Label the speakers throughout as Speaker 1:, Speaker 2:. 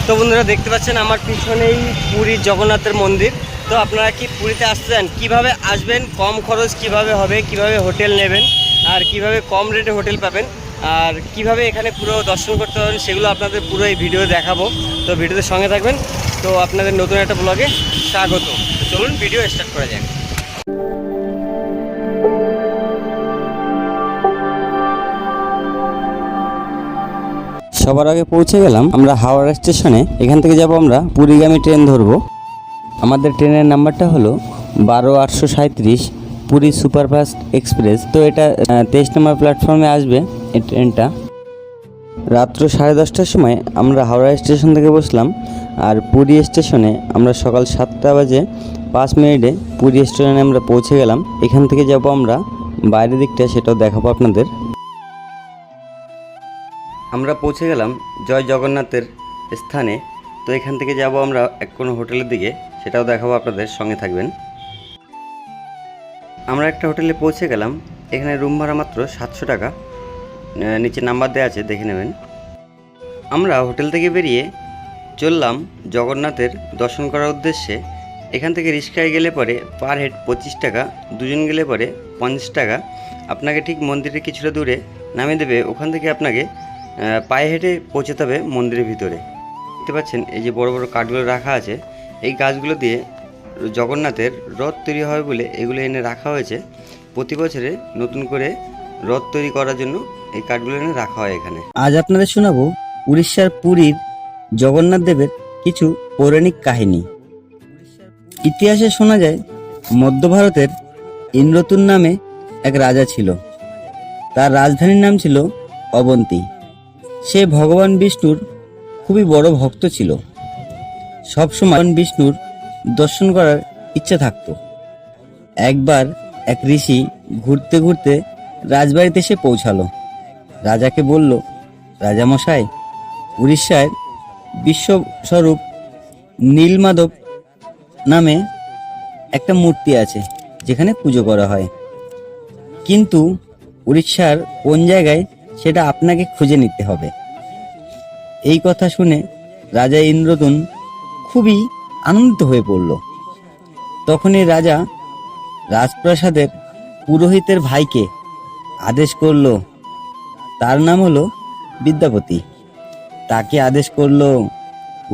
Speaker 1: তো বন্ধুরা দেখতে পাচ্ছেন আমার পিছনেই পুরীর জগন্নাথের মন্দির। তো আপনারা কি পুরীতে আসতে চান, কীভাবে আসবেন, কম খরচ কিভাবে হবে, কিভাবে হোটেল নেবেন আর কিভাবে কম রেটে হোটেল পাবেন আর কিভাবে এখানে পুরো দর্শন করতে পারবেন, সেগুলো আপনাদের পুরো এই ভিডিও দেখাবো। তো ভিডিওতে সঙ্গে থাকবেন। তো আপনাদের নতুন একটা ব্লগে স্বাগত। তো চলুন ভিডিও স্টার্ট করা যাক। সবার আগে পৌঁছে গেলাম আমরা হাওড়া স্টেশনে। এখান থেকে যাব আমরা পুরীগামী ট্রেন ধরবো। আমাদের ট্রেনের নাম্বারটা হলো 12-837 পুরী সুপারফাস্ট এক্সপ্রেস। তো এটা 23 নম্বর প্ল্যাটফর্মে আসবে এই ট্রেনটা। রাত্র 10:30টার সময় আমরা হাওড়া স্টেশন থেকে বসলাম, আর পুরী স্টেশনে আমরা সকাল 7:05 পুরী স্টেশনে আমরা পৌঁছে গেলাম। এখান থেকে যাব আমরা বাইরের দিকটা, সেটাও দেখাবো আপনাদের। আমরা পৌঁছে গেলাম জয় জগন্নাথের স্থানে। তো এখান থেকে যাব আমরা কোনো হোটেলের দিকে, সেটাও দেখাবো আপনাদের, সঙ্গে থাকবেন। আমরা একটা হোটেলে পৌঁছে গেলাম। এখানে রুম ভাড়া মাত্র 700 টাকা, নিচে নাম্বার দেওয়া আছে, দেখে নেবেন। আমরা হোটেল থেকে বেরিয়ে চললাম জগন্নাথের দর্শন করার উদ্দেশ্যে। এখান থেকে রিক্সায় গেলে পরে পার হেড 25 টাকা, দুজন গেলে পরে 50 টাকা। আপনাকে ঠিক মন্দিরের কিছুটা দূরে নামিয়ে দেবে, ওখান থেকে আপনাকে পায়ে হেঁটে পৌঁছাতে হবে মন্দিরের ভিতরে। দেখতে পাচ্ছেন এই যে বড় বড় কাঠগুলো রাখা আছে, এই গাছগুলো দিয়ে জগন্নাথের রথ তৈরি হবে বলে এগুলো এনে রাখা হয়েছে। প্রতি বছরে নতুন করে রথ তৈরি করার জন্য এই কাঠগুলো এনে রাখা হয় এখানে। আজ আপনাদের শোনাবো উড়িষ্যার পুরীর জগন্নাথ দেবের কিছু পৌরাণিক কাহিনী। ইতিহাসে শোনা যায় মধ্য ভারতের ইন্দ্রতুন নামে এক রাজা ছিল। তার রাজধানীর নাম ছিল অবন্তী। সে ভগবান বিষ্ণুর খুবই বড় ভক্ত ছিল। সবসময় বিষ্ণুর দর্শন করার ইচ্ছা থাকত। একবার এক ঋষি ঘুরতে ঘুরতে রাজবাড়িতে এসে পৌঁছালো। রাজাকে বলল, রাজামশাই, উড়িষ্যার বিশ্বস্বরূপ নীলমাধব নামে একটা মূর্তি আছে যেখানে পুজো করা হয়, কিন্তু উড়িষ্যার কোন জায়গায় সেটা আপনাকে খুঁজে নিতে হবে। এই কথা শুনে রাজা ইন্দ্রদুন খুবই আনন্দিত হয়ে পড়ল। তখনই রাজা রাজপ্রাসাদের পুরোহিতের ভাইকে আদেশ করল, তার নাম হলো বিদ্যাপতি। তাকে আদেশ করল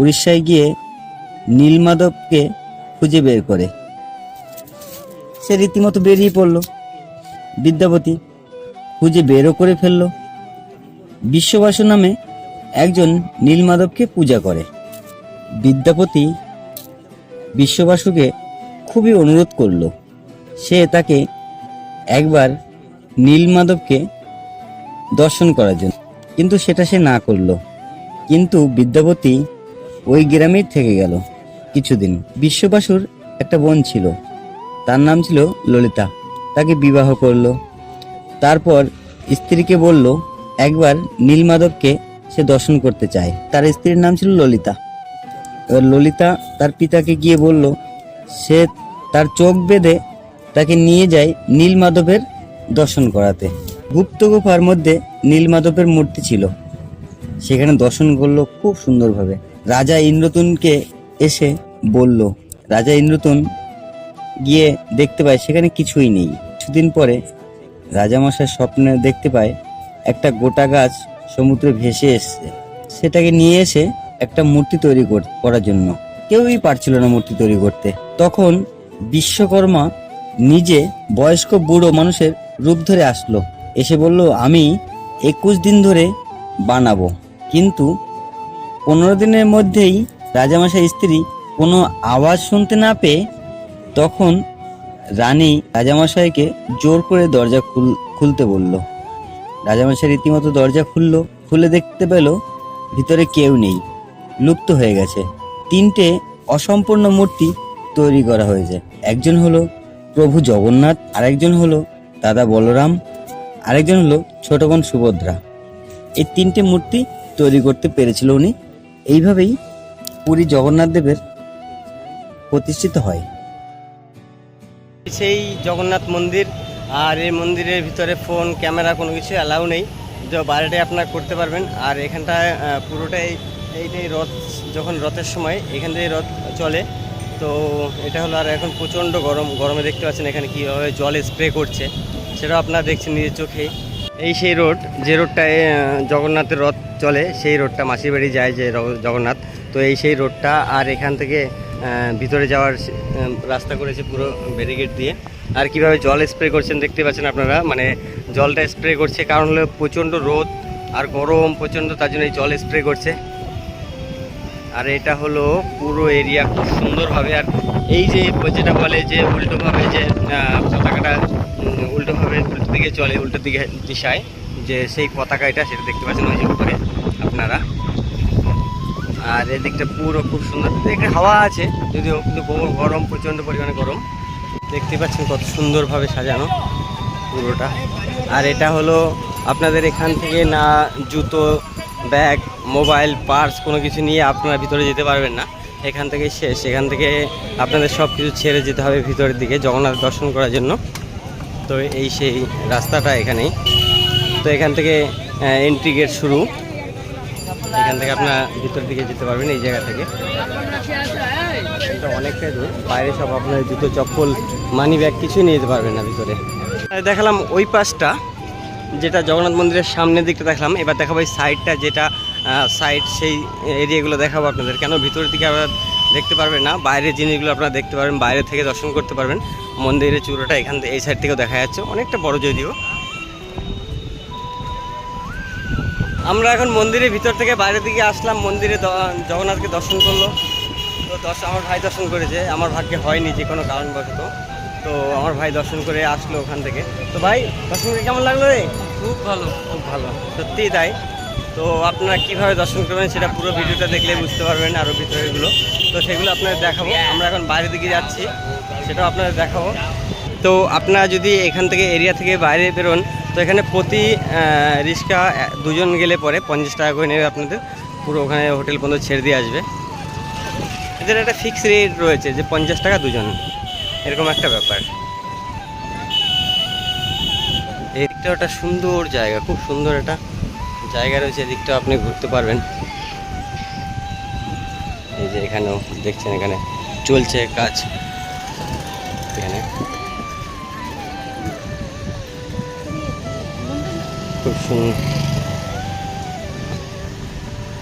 Speaker 1: উড়িষ্যায় গিয়ে নীলমাধবকে খুঁজে বের করে। সে রীতিমতো বেরিয়ে পড়ল। বিদ্যাপতি খুঁজে বেরও করে ফেলল। বিশ্ববাসু নামে একজন নীলমাধবকে পূজা করে। বিদ্যাপতি বিশ্ববাসুকে খুবই অনুরোধ করল সে তাকে একবার নীলমাধবকে দর্শন করার জন্য, কিন্তু সেটা সে না করল। কিন্তু বিদ্যাপতি ওই গ্রামেই থেকে গেল কিছুদিন। বিশ্ববাসুর একটা বোন ছিল, তার নাম ছিল ললিতা। তাকে বিবাহ করলো। তারপর স্ত্রীকে বলল একবার নীলমাধবকে সে দর্শন করতে চায়। তার স্ত্রীর নাম ছিল ললিতা। এবার ললিতা তার পিতাকে গিয়ে বলল সে তার চোখ বেঁধে তাকে নিয়ে যায় নীলমাধবের দর্শন করাতে। গুপ্ত গুফার মধ্যে নীলমাধবের মূর্তি ছিল, সেখানে দর্শন করলো খুব সুন্দরভাবে। রাজা ইন্দ্রতুনকে এসে বলল। রাজা ইন্দ্রতুন গিয়ে দেখতে পায় সেখানে কিছুই নেই। কিছুদিন পরে রাজামশাই স্বপ্নে দেখতে পায় একটা গোটা গাছ সমুদ্রে ভেসে এসছে। সেটাকে নিয়ে এসে একটা মূর্তি তৈরি করার জন্য কেউই পারছিল না মূর্তি তৈরি করতে। তখন বিশ্বকর্মা নিজে বয়স্ক বুড়ো মানুষের রূপ ধরে আসলো। এসে বলল, আমি 21 দিন ধরে বানাবো, কিন্তু 15 দিনের মধ্যেই রাজামশাই স্ত্রী কোনো আওয়াজ শুনতে না পেয়ে তখন রানী রাজামশাইকে জোর করে দরজা খুলতে বলল। রাজামশাই রীতিমতো দরজা খুলে দেখতে পেল ভিতরে কেউ নেই, লুপ্ত হয়ে গেছে। 3টে অসম্পূর্ণ মূর্তি তৈরি করা হয়েছে। একজন হলো প্রভু জগন্নাথ, আরেকজন হলো দাদা বলরাম, আরেকজন হলো ছোট বোন সুভদ্রা। এই 3টে মূর্তি তৈরি করতে পেরেছিল উনি। এইভাবেই পুরী জগন্নাথ দেবের প্রতিষ্ঠিত হয়। সেই জগন্নাথ মন্দির, আর এই মন্দিরের ভিতরে ফোন ক্যামেরা কোনো কিছু অ্যালাউ নেই, তো বাইরেটাই আপনারা করতে পারবেন। আর এখানটায় পুরোটাই এইটাই রথ, যখন রথের সময় এখান থেকে রথ চলে। তো এটা হলো, আর এখন প্রচণ্ড গরমে দেখতে পাচ্ছেন এখানে কীভাবে জল স্প্রে করছে, সেটাও আপনারা দেখছেন নিজের চোখেই। এই সেই রোড, যে রোডটায় জগন্নাথের রথ চলে, সেই রোডটা মাসির বাড়ি যায় যে জগন্নাথ। তো এই সেই রোডটা, আর এখান থেকে ভিতরে যাওয়ার রাস্তা করেছে পুরো ব্যারিকেড দিয়ে। আর কিভাবে জল স্প্রে করছেন দেখতে পাচ্ছেন আপনারা, মানে জলটা স্প্রে করছে কারণ হলো প্রচণ্ড রোদ আর গরম প্রচণ্ড, তার জন্য এই জল স্প্রে করছে। আর এটা হলো পুরো এরিয়া খুব সুন্দরভাবে। আর এই যে যেটা বলে যে উল্টোভাবে যে পতাকাটা উল্টো দিকে চলে, উল্টো দিকে দিশায়, যে সেই পতাকা এটা, সেটা দেখতে পাচ্ছেন ওই যে উপরে আপনারা। আর এদিকটা পুরো খুব সুন্দর, একটা হাওয়া আছে যদিও, কিন্তু গরম প্রচণ্ড পরিমাণে গরম। দেখতে পাচ্ছেন কত সুন্দরভাবে সাজানো পুরোটা। আর এটা হলো আপনাদের এখান থেকে না জুতো, ব্যাগ, মোবাইল, পার্স কোনো কিছু নিয়ে আপনারা ভিতরে যেতে পারবেন না। এখান থেকে শেষ, এখান থেকে আপনাদের সব কিছু ছেড়ে যেতে হবে ভিতরের দিকে জগন্নাথ দর্শন করার জন্য। তো এই সেই রাস্তাটা এখানেই। তো এখান থেকে এন্ট্রি গেট শুরু, এখান থেকে আপনারা ভিতরের দিকে যেতে পারবেন এই জায়গা থেকে। এটা অনেকটাই দূর, বাইরে সব আপনার জুতো, চপ্পল, মানি ব্যাগ কিছু নিয়ে যেতে পারবেন না ভিতরে। দেখালাম ওই পাশটা, যেটা জগন্নাথ মন্দিরের সামনের দিকটা দেখালাম। এবার দেখাবো এই সাইডটা, যেটা সাইড, সেই এরিয়াগুলো দেখাবো আপনাদের। কেন ভিতরের দিকে আপনারা দেখতে পারবেন না, বাইরের জিনিসগুলো আপনারা দেখতে পারবেন, বাইরে থেকে দর্শন করতে পারবেন। মন্দিরের চূড়াটা এখান থেকে, এই সাইড থেকেও দেখা যাচ্ছে, অনেকটা বড় যদিও। আমরা এখন মন্দিরের ভিতর থেকে বাইরের দিকে আসলাম, মন্দিরে জগন্নাথকে দর্শন করলো। তো আমার ভাই দর্শন করেছে, আমার ভাগ্যে হয়নি যে কোনো কারণবশত। তো আমার ভাই দর্শন করে আসলো ওখান থেকে। তো ভাই দর্শন করে কেমন লাগলো রে?
Speaker 2: খুব ভালো,
Speaker 1: খুব ভালো, সত্যিই তাই। তো আপনারা কীভাবে দর্শন করবেন সেটা পুরো ভিডিওটা দেখলে বুঝতে পারবেন, আরও ভিতরেগুলো। তো সেগুলো আপনাদের দেখাবো। আমরা এখন বাইরের দিকে যাচ্ছি, সেটাও আপনাদের দেখাবো। তো আপনারা যদি এখান থেকে এরিয়া থেকে বাইরে বেরোন, তো এখানে প্রতি রিক্সা দুজন গেলে পরে 50 টাকা করে নেবে আপনাদের, পুরো ওখানে হোটেল পর্যন্ত ছেড়ে দিয়ে আসবে। এদের একটা ফিক্স রেট রয়েছে যে 50 টাকা দুজন, এরকম একটা ব্যাপার। এই দিকটা একটা সুন্দর জায়গা, খুব সুন্দর একটা জায়গা রয়েছে, এদিকটা আপনি ঘুরতে পারবেন। এই যে এখানেও দেখছেন, এখানে চলছে কাজ, এখানে খুব সুন্দর।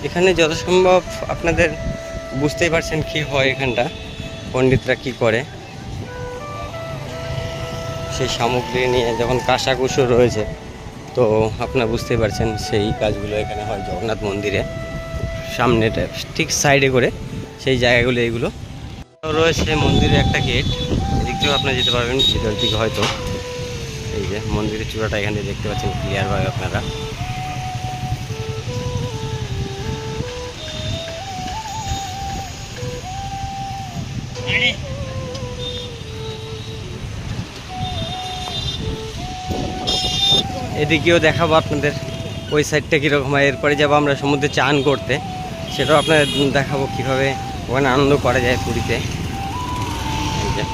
Speaker 1: এখানে যথাসম্ভব আপনাদের বুঝতেই পারছেন কি হয় এখানটা, পণ্ডিতরা কি করে, সেই সামগ্রী নিয়ে যখন কাঁসাকুসো রয়েছে, তো আপনারা বুঝতেই পারছেন সেই কাজগুলো এখানে হয় জগন্নাথ মন্দিরে সামনেটা, ঠিক সাইডে করে সেই জায়গাগুলো এইগুলো রয়েছে। মন্দিরে একটা গেট, এদিক থেকেও আপনারা যেতে পারবেন ভিতরের দিকে হয়তো। এই যে মন্দিরের চূড়াটা এখানে দেখতে পাচ্ছেন ক্লিয়ারভাবে আপনারা। এদিকেও দেখাবো আপনাদের ওই সাইডটা কীরকম হয়। এরপরে যাবো আমরা সমুদ্রে চান করতে, সেটাও আপনাদের দেখাবো কীভাবে ওখানে আনন্দ করা যায় পুরীতে। এই যে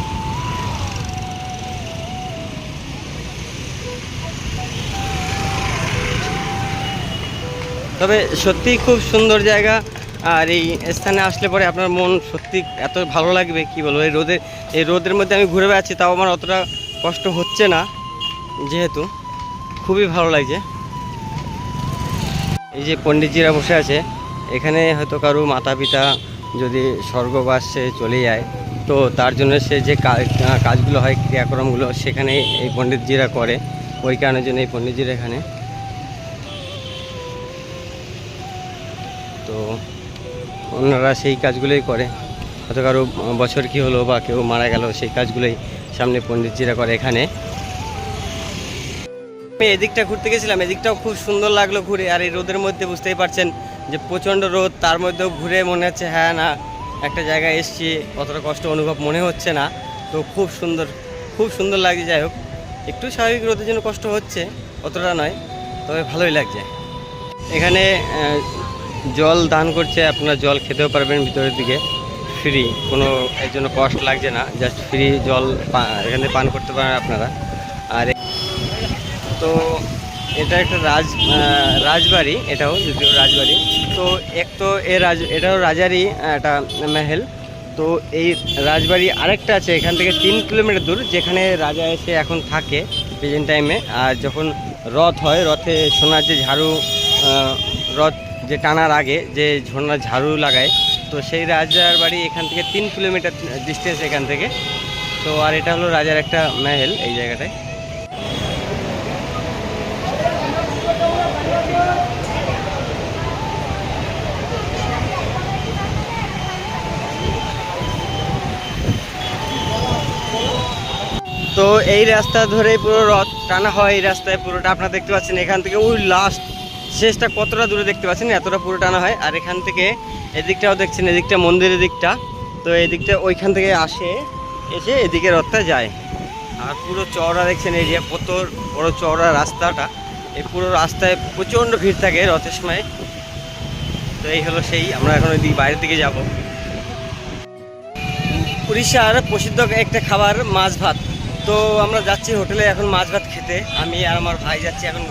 Speaker 1: তবে সত্যিই খুব সুন্দর জায়গা। আর এই স্থানে আসলে পরে আপনার মন সত্যি এত ভালো লাগবে কি বলবো। এই রোদের মধ্যে আমি ঘুরে বেড়াচ্ছি, তাও আমার অতটা কষ্ট হচ্ছে না, যেহেতু খুবই ভালো লাগছে। এই যে পণ্ডিতজিরা বসে আছে, এখানে হয়তো কারো মাতা পিতা যদি স্বর্গবাসে চলে যায়, তো তার জন্য সে যে কাজগুলো হয়, ক্রিয়াকর্মগুলো, সেখানে এই পণ্ডিতজিরা করে, ওই কারণের জন্য এই পণ্ডিতজিরা এখানে। তো ওনারা সেই কাজগুলোই করে, হয়তো কারো বছর কি হলো বা কেউ মারা গেল, সেই কাজগুলোই সামনে পণ্ডিতজিরা করে এখানে। আমি এদিকটা ঘুরতে গেছিলাম, এদিকটাও খুব সুন্দর লাগলো ঘুরে। আর এই রোদের মধ্যে বুঝতেই পারছেন যে প্রচণ্ড রোদ, তার মধ্যেও ঘুরে মনে হচ্ছে হ্যাঁ না একটা জায়গায় এসছি, অতটা কষ্ট অনুভব মনে হচ্ছে না। তো খুব সুন্দর লাগছে। যাই হোক, একটু স্বাভাবিক রোদের জন্য কষ্ট হচ্ছে, অতটা নয়, তবে ভালোই লাগছে। এখানে জল দান করছে, আপনারা জল খেতেও পারবেন ভিতরের দিকে, ফ্রি, কোনো এর জন্য কষ্ট লাগছে না, জাস্ট ফ্রি জল এখানে পান করতে পারেন আপনারা। আর তো এটা একটা রাজবাড়ি, এটাও যদিও রাজবাড়ি। তো এক তো এটাও রাজারই একটা মহল। তো এই রাজবাড়ি আরেকটা আছে এখান থেকে 3 কিলোমিটার দূর, যেখানে রাজা এসে এখন থাকে প্রেজেন্ট টাইমে। আর যখন রথ হয়, রথে সোনার যে ঝাড়ু, রথ যে টানার আগে যে সোনার ঝাড়ু লাগায়, তো সেই রাজার বাড়ি এখান থেকে 3 কিলোমিটার ডিস্টেন্স এখান থেকে। তো আর এটা হলো রাজার একটা মহল এই জায়গাটায়। তো এই রাস্তা ধরে পুরো রথ টানা হয়, এই রাস্তায় পুরোটা আপনারা দেখতে পাচ্ছেন। এখান থেকে ওই লাস্ট শেষটা কতটা দূরে দেখতে পাচ্ছেন, এতটা পুরো টানা হয়। আর এখান থেকে এদিকটাও দেখছেন, এদিকটা মন্দিরের দিকটা। তো এদিকটা ওইখান থেকে এসে এদিকে রথটা যায়। আর পুরো চওড়া দেখছেন এরিয়া, কত বড় চওড়া রাস্তাটা। এই পুরো রাস্তায় প্রচণ্ড ভিড় থাকে রথের সময়। তো এই হলো সেই, আমরা এখন ওই দিকে বাইরের দিকে যাব। উড়িষ্যার প্রসিদ্ধ একটা খাবার মাছ ভাত। তো আমরা যাচ্ছি হোটেলে এখন মাছ ভাত খেতে। আমি আর আমার ভাই যাচ্ছি। এখন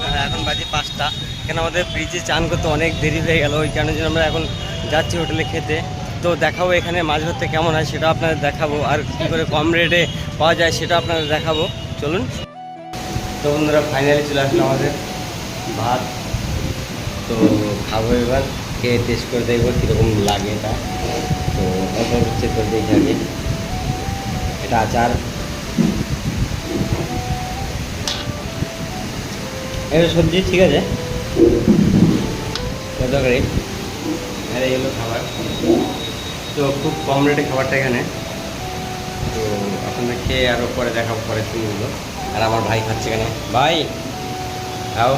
Speaker 1: বাজে 5টা, কেন আমাদের ব্রিজে চান করতে অনেক দেরি হয়ে গেল, ওই কারণে আমরা এখন যাচ্ছি হোটেলে খেতে। তো দেখাবো এখানে মাছ ভাতটা কেমন হয় সেটা আপনাদের দেখাবো, আর কী করে কম রেটে পাওয়া যায় সেটা আপনাদের দেখাবো। চলুন। তো বন্ধুরা ফাইনালি চলে আসলো আমাদের ভাত। তো খাবো, এবার খেয়ে টেস্ট করে দেখবো কীরকম লাগে এটা। তো অল্প চেক করে দেখি আগে। এটা আচার, এটা সবজি, ঠিক আছে তরকারি, আর এই হলো খাবার। তো খুব কম রেটে খাবারটা এখানে। তো আপনাদের খেয়ে আরও পরে দেখাবো, পরে শুনগুলো। আর আমার ভাই খাচ্ছে এখানে। ভাই খাও।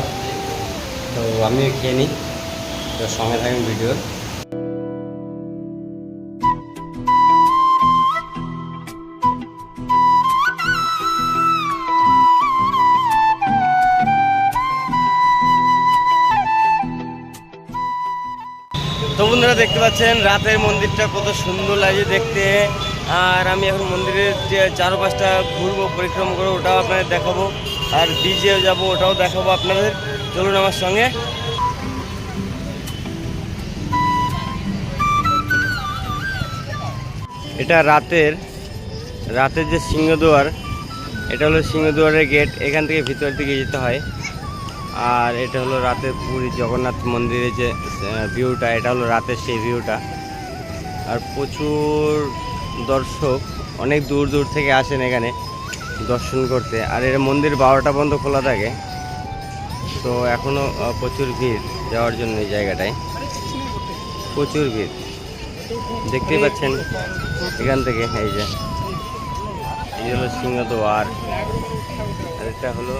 Speaker 1: তো আমিও খেয়ে নিই, তো সঙ্গে থাকেন ভিডিও। তো বন্ধুরা দেখতে পাচ্ছেন রাতের মন্দিরটা কত সুন্দর লাগে দেখতে। আর আমি এখন মন্দিরের যে চারপাশটা ঘুরবো, পরিক্রমা করবো, ওটাও আপনাদের দেখাবো। আর ব্রিজেও যাবো, ওটাও দেখাবো আপনাদের। চলুন আমার সঙ্গে। এটা রাতের যে সিংহদুয়ার, এটা হলো সিংহদুয়ারের গেট। এখান থেকে ভিতর দিকে যেতে হয়। আর এটা হলো রাতের পুরী জগন্নাথ মন্দিরের যে ভিউটা, এটা হলো রাতের সেই ভিউটা। আর প্রচুর দর্শক অনেক দূর দূর থেকে আসেন এখানে দর্শন করতে। আর এর মন্দির 12টা পর্যন্ত খোলা থাকে। তো এখনও প্রচুর ভিড় যাওয়ার জন্য এই জায়গাটায়, প্রচুর ভিড় দেখতেই পাচ্ছেন এখান থেকে। এই হলো সিংহদুয়ার, আর এটা হলো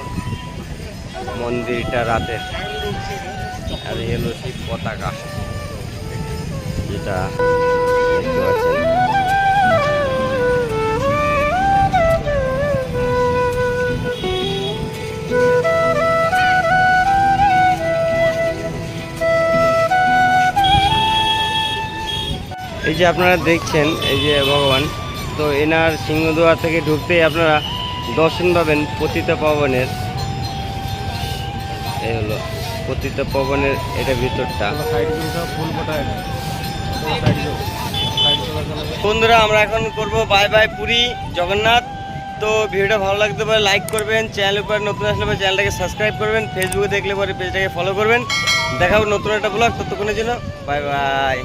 Speaker 1: মন্দিরটা রাতের। আর এই হলো সেই পতাকা, যেটা দেখতে পাচ্ছেন। এই যে আপনারা দেখছেন, এই যে ভগবান, তো এনার সিংহদুয়ার থেকে ঢুকতেই আপনারা দর্শন পাবেন পতিত পাবনের। এই হলো পতিত পাবনের, এটা ভিতরটা। বন্ধুরা আমরা এখন করব বাই বাই পুরী জগন্নাথ। তো ভিডিওটা ভালো লাগতে পারে লাইক করবেন, চ্যানেলের উপরে নতুন আসলে পরে চ্যানেলটাকে সাবস্ক্রাইব করবেন, ফেসবুকে দেখলে পরে পেজটাকে ফলো করবেন। দেখাবো নতুন একটা ব্লগ, ততক্ষণের জন্য বাই বাই।